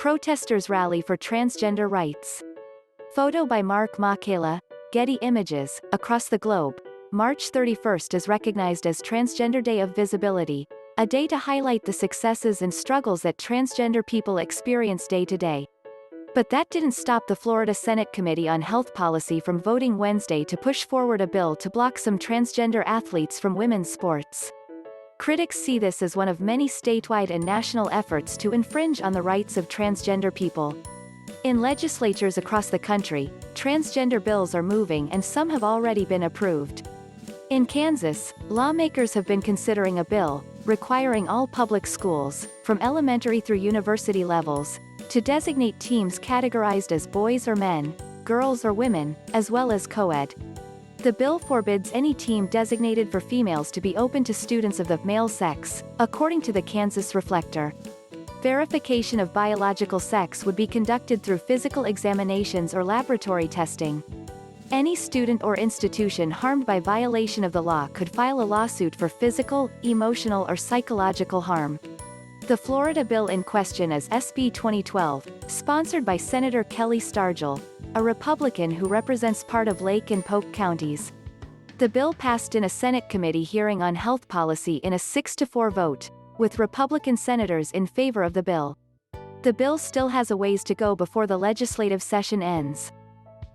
Protesters rally for transgender rights. Photo by Mark Makela, Getty Images. Across the globe, March 31st is recognized as Transgender Day of Visibility, a day to highlight the successes and struggles that transgender people experience day to day. But that didn't stop the Florida Senate Committee on Health Policy from voting Wednesday to push forward a bill to block some transgender athletes from women's sports. Critics see this as one of many statewide and national efforts to infringe on the rights of transgender people. In legislatures across the country, transgender bills are moving and some have already been approved. In Kansas, lawmakers have been considering a bill requiring all public schools, from elementary through university levels, to designate teams categorized as boys or men, girls or women, as well as co-ed. The bill forbids any team designated for females to be open to students of the male sex, according to the Kansas Reflector. Verification of biological sex would be conducted through physical examinations or laboratory testing. Any student or institution harmed by violation of the law could file a lawsuit for physical, emotional or psychological harm. The Florida bill in question is SB 2012, sponsored by Senator Kelly Stargel, a Republican who represents part of Lake and Polk counties. The bill passed in a Senate committee hearing on health policy in a 6-4 vote, with Republican senators in favor of the bill. The bill still has a ways to go before the legislative session ends.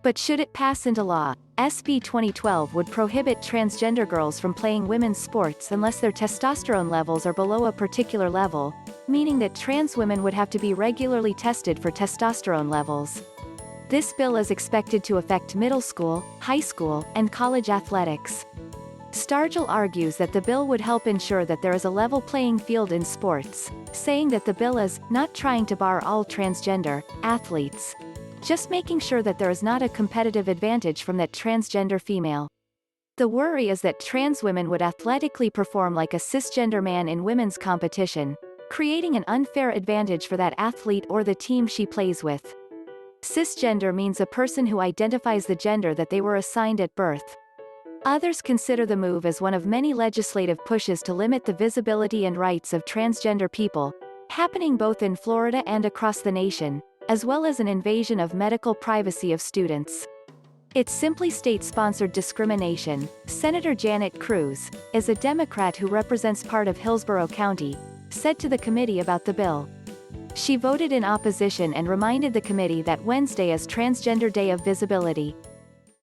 But should it pass into law, SB 2012 would prohibit transgender girls from playing women's sports unless their testosterone levels are below a particular level, meaning that trans women would have to be regularly tested for testosterone levels. This bill is expected to affect middle school, high school, and college athletics. Stargel argues that the bill would help ensure that there is a level playing field in sports, saying that the bill is not trying to bar all transgender athletes, just making sure that there is not a competitive advantage from that transgender female. The worry is that trans women would athletically perform like a cisgender man in women's competition, creating an unfair advantage for that athlete or the team she plays with. Cisgender means a person who identifies the gender that they were assigned at birth. Others consider the move as one of many legislative pushes to limit the visibility and rights of transgender people, happening both in Florida and across the nation, as well as an invasion of medical privacy of students. It's simply state-sponsored discrimination. Senator Janet Cruz, is a Democrat who represents part of Hillsborough County, said to the committee about the bill. She voted in opposition and reminded the committee that Wednesday is Transgender Day of Visibility.